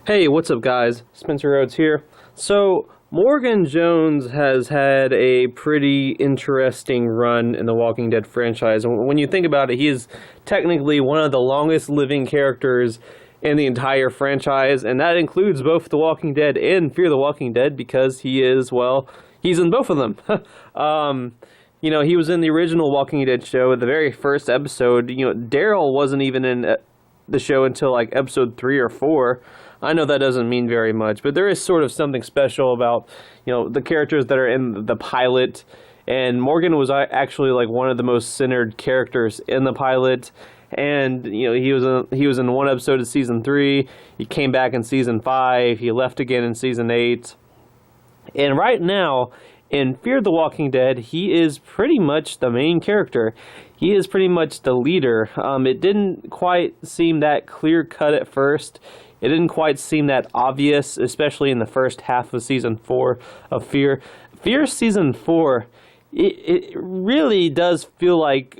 Hey, what's up, guys? Spencer Rhodes here. So, Morgan Jones has had a pretty interesting run in the Walking Dead franchise. When you think about it, he is technically one of the longest living characters in the entire franchise, and that includes both The Walking Dead and Fear the Walking Dead because he is, well, he's in both of them. He was in the original Walking Dead show, the very first episode. Daryl wasn't even in the show until like episode 3 or 4. I know that doesn't mean very much, but there is sort of something special about, the characters that are in the pilot. And Morgan was actually like one of the most centered characters in the pilot. And, he was in one episode of season 3. He came back in season 5. He left again in season 8. And right now, in Fear the Walking Dead, he is pretty much the main character. He is pretty much the leader. It didn't quite seem that clear-cut at first. It didn't quite seem that obvious, especially in the first half of season 4 of Fear. Fear season 4, it really does feel like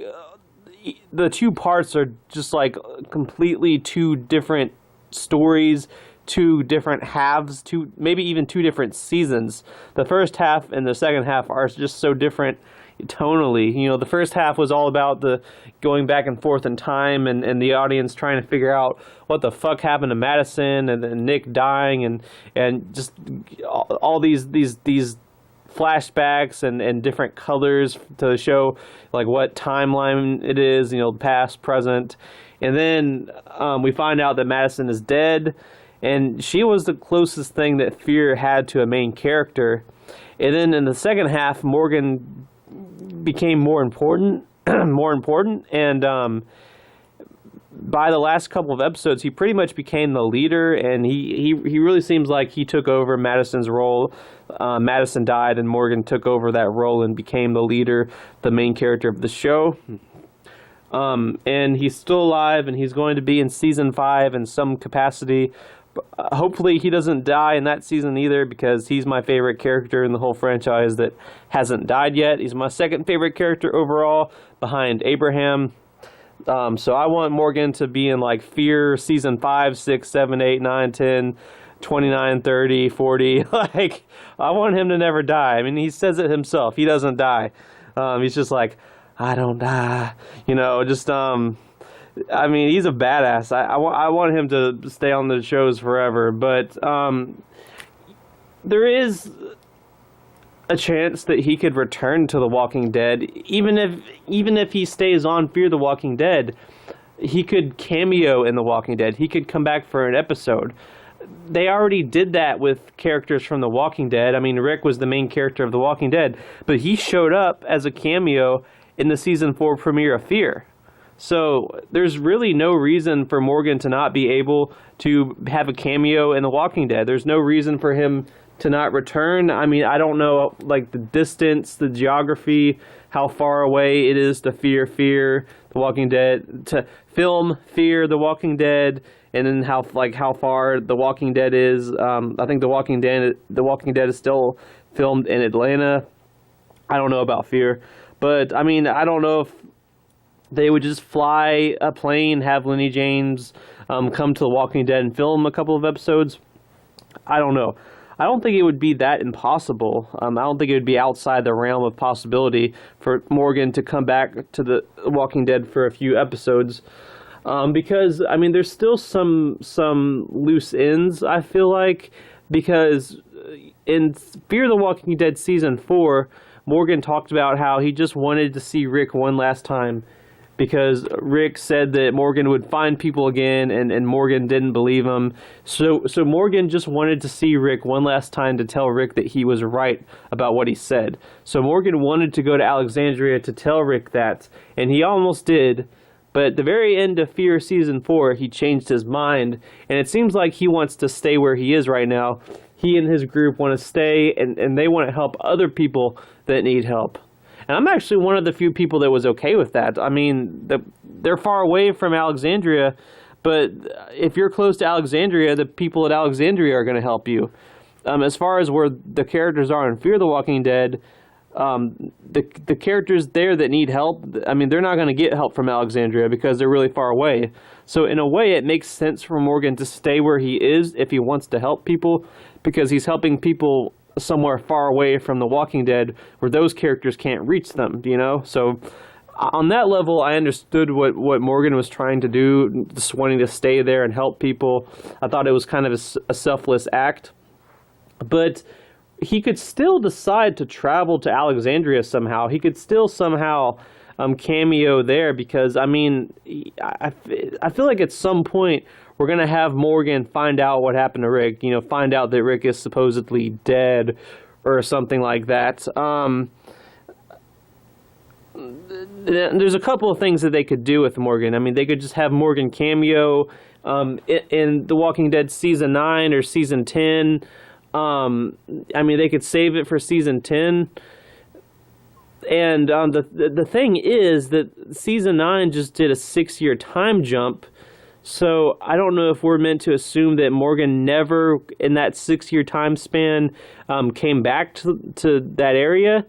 the two parts are just like completely two different stories, two different halves, maybe even two different seasons. The first half and the second half are just so different tonally. The first half was all about the going back and forth in time and the audience trying to figure out what the fuck happened to Madison and Nick dying and just all these flashbacks and different colors to show like what timeline it is, past, present. And then we find out that Madison is dead, and she was the closest thing that Fear had to a main character. And then in the second half, Morgan became more important, and by the last couple of episodes, he pretty much became the leader, and he really seems like he took over Madison's role. Madison died, and Morgan took over that role and became the leader, the main character of the show. And he's still alive, and he's going to be in season 5 in some capacity. Hopefully he doesn't die in that season either, because he's my favorite character in the whole franchise that hasn't died yet. He's my second favorite character overall, behind Abraham. So I want Morgan to be in like Fear season 5, 6, 7, 8, 9, 10, 29, 30, 40. Like, I want him to never die. I mean, he says it himself. He doesn't die. He's just like, I don't die. I mean, he's a badass. I want him to stay on the shows forever. But there is a chance that he could return to The Walking Dead. Even if he stays on Fear the Walking Dead, he could cameo in The Walking Dead. He could come back for an episode. They already did that with characters from The Walking Dead. I mean, Rick was the main character of The Walking Dead, but he showed up as a cameo in the season 4 premiere of Fear. So there's really no reason for Morgan to not be able to have a cameo in The Walking Dead. There's no reason for him to not return. I mean, I don't know, like, the distance, the geography, how far away it is to Fear The Walking Dead, to film Fear The Walking Dead, and then how far The Walking Dead is. I think The Walking Dead is still filmed in Atlanta. I don't know about Fear, but I mean, I don't know if they would just fly a plane, have Lenny James come to The Walking Dead and film a couple of episodes. I don't know. I don't think it would be that impossible. I don't think it would be outside the realm of possibility for Morgan to come back to The Walking Dead for a few episodes. Because, I mean, there's still some loose ends, I feel like, because in Fear the Walking Dead Season 4, Morgan talked about how he just wanted to see Rick one last time, because Rick said that Morgan would find people again, and Morgan didn't believe him. So Morgan just wanted to see Rick one last time to tell Rick that he was right about what he said. So Morgan wanted to go to Alexandria to tell Rick that, and he almost did. But at the very end of Fear Season 4, he changed his mind, and it seems like he wants to stay where he is right now. He and his group want to stay, and they want to help other people that need help. And I'm actually one of the few people that was okay with that. I mean, they're far away from Alexandria, but if you're close to Alexandria, the people at Alexandria are going to help you. As far as where the characters are in Fear the Walking Dead, The characters there that need help, I mean, they're not going to get help from Alexandria because they're really far away. So in a way, it makes sense for Morgan to stay where he is if he wants to help people, because he's helping people somewhere far away from the Walking Dead where those characters can't reach them, you know? So on that level, I understood what Morgan was trying to do, just wanting to stay there and help people. I thought it was kind of a selfless act. But he could still decide to travel to Alexandria somehow. He could still somehow cameo there, because, I mean, I feel like at some point we're going to have Morgan find out what happened to Rick, you know, find out that Rick is supposedly dead or something like that. There's a couple of things that they could do with Morgan. I mean, they could just have Morgan cameo in The Walking Dead Season 9 or Season 10. I mean, they could save it for Season 10. And the thing is that Season 9 just did a 6-year time jump. So I don't know if we're meant to assume that Morgan never, in that 6-year time span, came back to that area.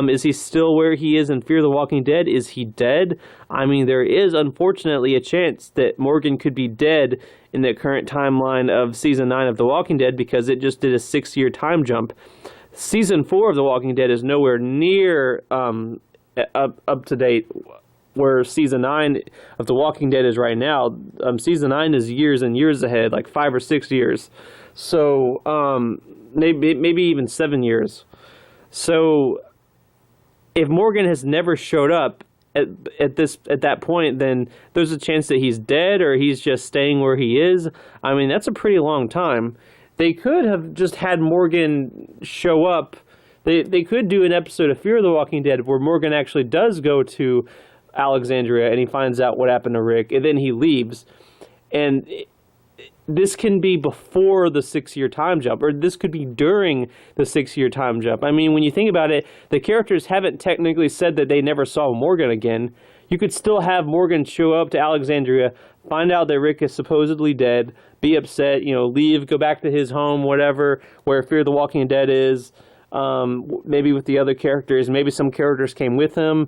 Is he still where he is in Fear the Walking Dead? Is he dead? I mean, there is unfortunately a chance that Morgan could be dead in the current timeline of Season 9 of The Walking Dead, because it just did a 6-year time jump. Season 4 of The Walking Dead is nowhere near up to date where Season 9 of The Walking Dead is right now. Season 9 is years and years ahead, like 5 or 6 years. So maybe even 7 years. So if Morgan has never showed up at that point, then there's a chance that he's dead or he's just staying where he is. I mean, that's a pretty long time. They could have just had Morgan show up. They could do an episode of Fear the Walking Dead where Morgan actually does go to Alexandria and he finds out what happened to Rick, and then he leaves. And this can be before the 6-year time jump, or this could be during the 6-year time jump. I mean, when you think about it, the characters haven't technically said that they never saw Morgan again. You could still have Morgan show up to Alexandria, find out that Rick is supposedly dead, be upset, you know, leave, go back to his home, whatever, where Fear the Walking Dead is, maybe with the other characters. Maybe some characters came with him.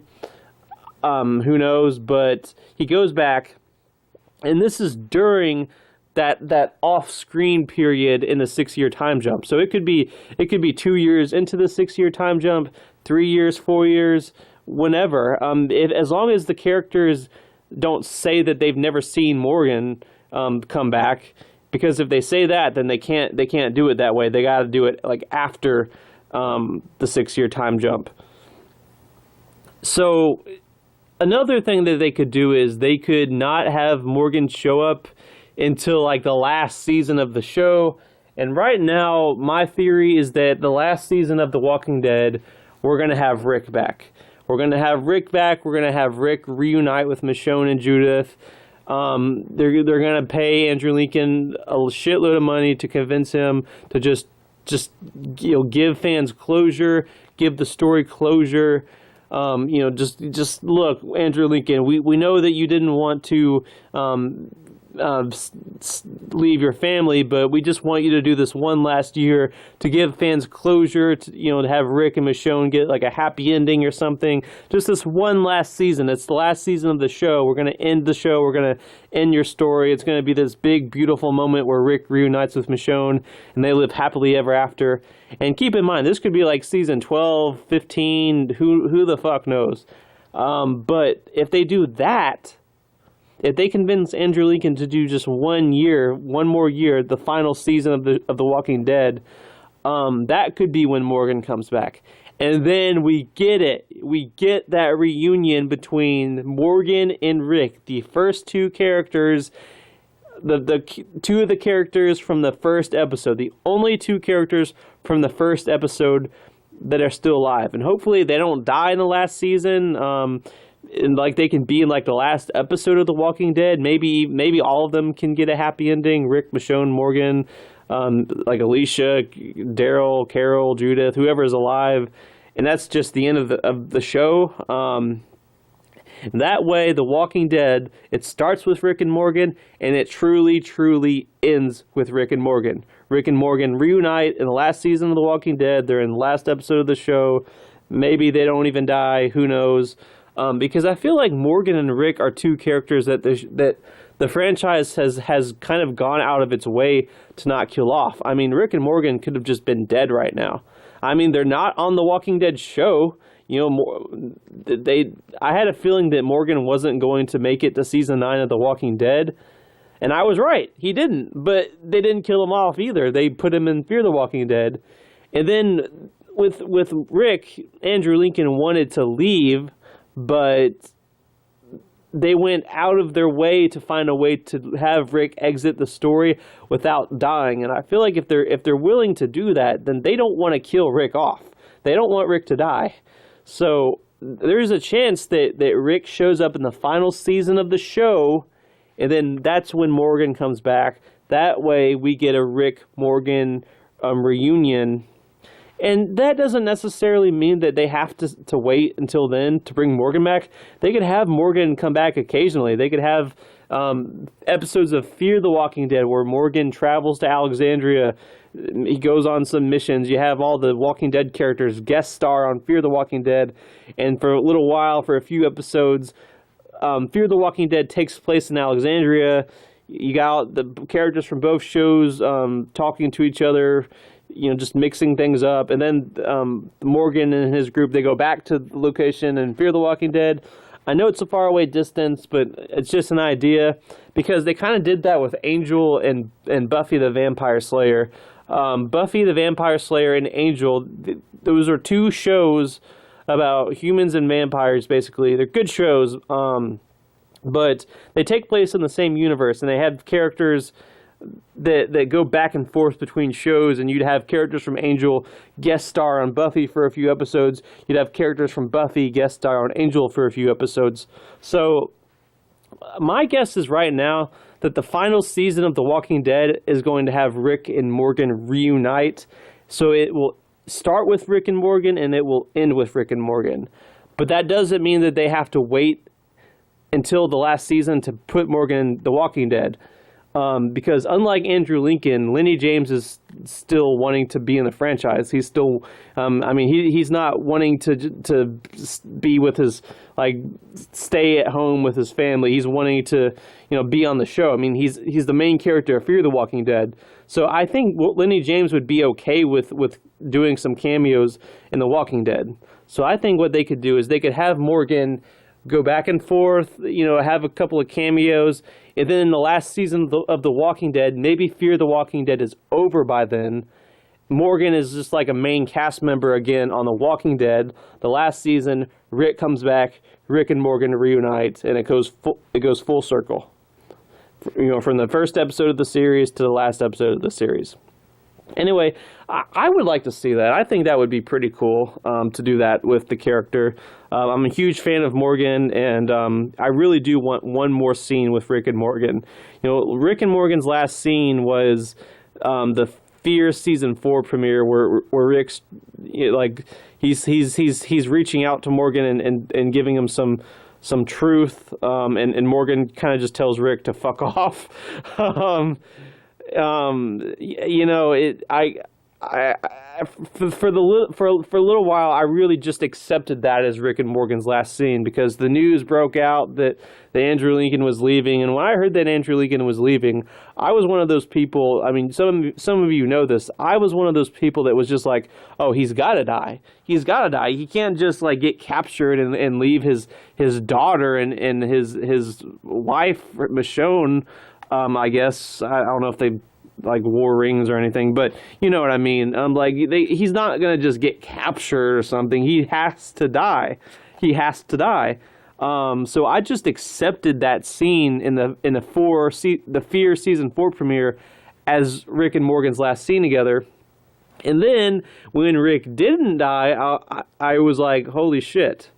Who knows? But he goes back, and this is during that off-screen period in the 6-year time jump. So it could be 2 years into the 6-year time jump, 3 years, 4 years, whenever. As long as the characters don't say that they've never seen Morgan come back, because if they say that, then they can't do it that way. They got to do it like after the 6-year time jump. So another thing that they could do is they could not have Morgan show up until like the last season of the show. And right now, my theory is that the last season of The Walking Dead, we're going to have Rick back. We're going to have Rick back. We're going to have Rick reunite with Michonne and Judith. They're going to pay Andrew Lincoln a shitload of money to convince him to just give fans closure, give the story closure. Just look, Andrew Lincoln, we know that you didn't want to leave your family, but we just want you to do this one last year to give fans closure, to have Rick and Michonne get like a happy ending or something. Just this one last season. It's the last season of the show. We're going to end the show. We're going to end your story. It's going to be this big, beautiful moment where Rick reunites with Michonne and they live happily ever after. And keep in mind, this could be like season 12, 15, who the fuck knows. But if they do that, if they convince Andrew Lincoln to do just one more year, the final season of the Walking Dead, that could be when Morgan comes back. And then we get it. We get that reunion between Morgan and Rick, the first two characters, the two of the characters from the first episode, the only two characters from the first episode that are still alive. And hopefully they don't die in the last season. And like they can be in like the last episode of The Walking Dead. Maybe all of them can get a happy ending. Rick, Michonne, Morgan, like Alicia, Daryl, Carol, Judith, whoever is alive, and that's just the end of the show. That way, The Walking Dead, it starts with Rick and Morgan, and it truly, truly ends with Rick and Morgan. Rick and Morgan reunite in the last season of The Walking Dead. They're in the last episode of the show. Maybe they don't even die. Who knows? Because I feel like Morgan and Rick are two characters that the franchise has kind of gone out of its way to not kill off. I mean, Rick and Morgan could have just been dead right now. I mean, they're not on the Walking Dead show. You know, I had a feeling that Morgan wasn't going to make it to season 9 of The Walking Dead. And I was right. He didn't. But they didn't kill him off either. They put him in Fear the Walking Dead. And then with Rick, Andrew Lincoln wanted to leave, but they went out of their way to find a way to have Rick exit the story without dying. And I feel like if they're willing to do that, then they don't want to kill Rick off. They don't want Rick to die. So there's a chance that Rick shows up in the final season of the show, and then that's when Morgan comes back. That way we get a Rick Morgan reunion. And that doesn't necessarily mean that they have to wait until then to bring Morgan back. They could have Morgan come back occasionally. They could have episodes of Fear the Walking Dead where Morgan travels to Alexandria. He goes on some missions. You have all the Walking Dead characters guest star on Fear the Walking Dead. And for a little while, for a few episodes, Fear the Walking Dead takes place in Alexandria. You got the characters from both shows talking to each other, you know, just mixing things up. And then Morgan and his group, they go back to the location and Fear the Walking Dead. I know it's a far away distance, but it's just an idea because they kind of did that with Angel and Buffy the Vampire Slayer. Buffy the Vampire Slayer and Angel, those are two shows about humans and vampires, basically. They're good shows, but they take place in the same universe, and they have characters that go back and forth between shows, and you'd have characters from Angel guest star on Buffy for a few episodes. You'd have characters from Buffy guest star on Angel for a few episodes. So my guess is right now that the final season of The Walking Dead is going to have Rick and Morgan reunite. So it will start with Rick and Morgan, and it will end with Rick and Morgan. But that doesn't mean that they have to wait until the last season to put Morgan in The Walking Dead. Because unlike Andrew Lincoln, Lenny James is still wanting to be in the franchise. He's still, he's not wanting to be with his, like, stay at home with his family. He's wanting to, be on the show. I mean, he's the main character of Fear the Walking Dead. So I think Lenny James would be okay with doing some cameos in The Walking Dead. So I think what they could do is they could have Morgan go back and forth, have a couple of cameos, and then in the last season of The Walking Dead, maybe Fear the Walking Dead is over by then. Morgan is just like a main cast member again on The Walking Dead. The last season, Rick comes back, Rick and Morgan reunite, and it goes full circle. From the first episode of the series to the last episode of the series. Anyway, I would like to see that. I think that would be pretty cool to do that with the character. I'm a huge fan of Morgan, and I really do want one more scene with Rick and Morgan. Rick and Morgan's last scene was the Fear season 4 premiere, where Rick's he's reaching out to Morgan and giving him some truth, and Morgan kind of just tells Rick to fuck off. For a little while, I really just accepted that as Rick and Morgan's last scene because the news broke out that Andrew Lincoln was leaving, and when I heard that Andrew Lincoln was leaving, I was one of those people. I mean, some of you know this. I was one of those people that was just like, oh, he's got to die. He's got to die. He can't just like get captured and leave his daughter and his wife Michonne. I guess I don't know if they like wore rings or anything, but you know what I mean. He's not gonna just get captured or something. He has to die. He has to die. So I just accepted that scene in the Fear season 4 premiere as Rick and Morgan's last scene together. And then when Rick didn't die, I was like, holy shit.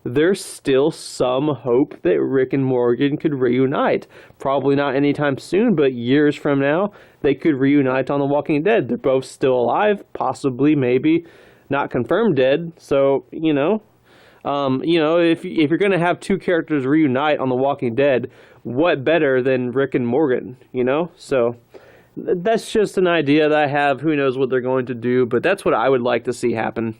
There's still some hope that Rick and Morgan could reunite. Probably not anytime soon, but years from now, they could reunite on The Walking Dead. They're both still alive, possibly, maybe, not confirmed dead. So, if you're going to have two characters reunite on The Walking Dead, what better than Rick and Morgan, So that's just an idea that I have. Who knows what they're going to do, but that's what I would like to see happen.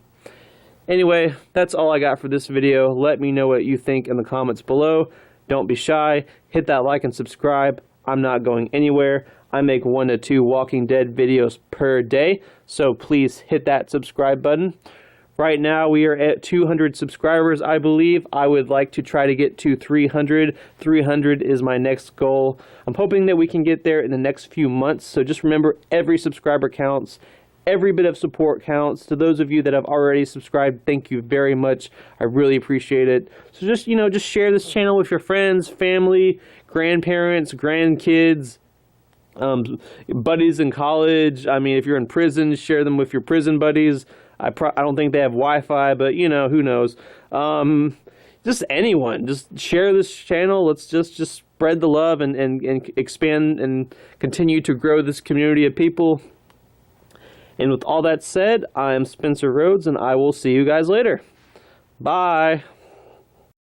Anyway, that's all I got for this video. Let me know what you think in the comments below. Don't be shy. Hit that like and subscribe. I'm not going anywhere. I make 1 to 2 Walking Dead videos per day, so please hit that subscribe button. Right now we are at 200 subscribers, I believe. I would like to try to get to 300. 300 is my next goal. I'm hoping that we can get there in the next few months, so just remember, every subscriber counts. Every bit of support counts. To those of you that have already subscribed, thank you very much. I really appreciate it. So just, just share this channel with your friends, family, grandparents, grandkids, buddies in college. I mean, if you're in prison, share them with your prison buddies. I don't think they have Wi-Fi, but who knows. Just anyone. Just share this channel. Let's just spread the love and expand and continue to grow this community of people. And with all that said, I'm Spencer Rhodes, and I will see you guys later. Bye.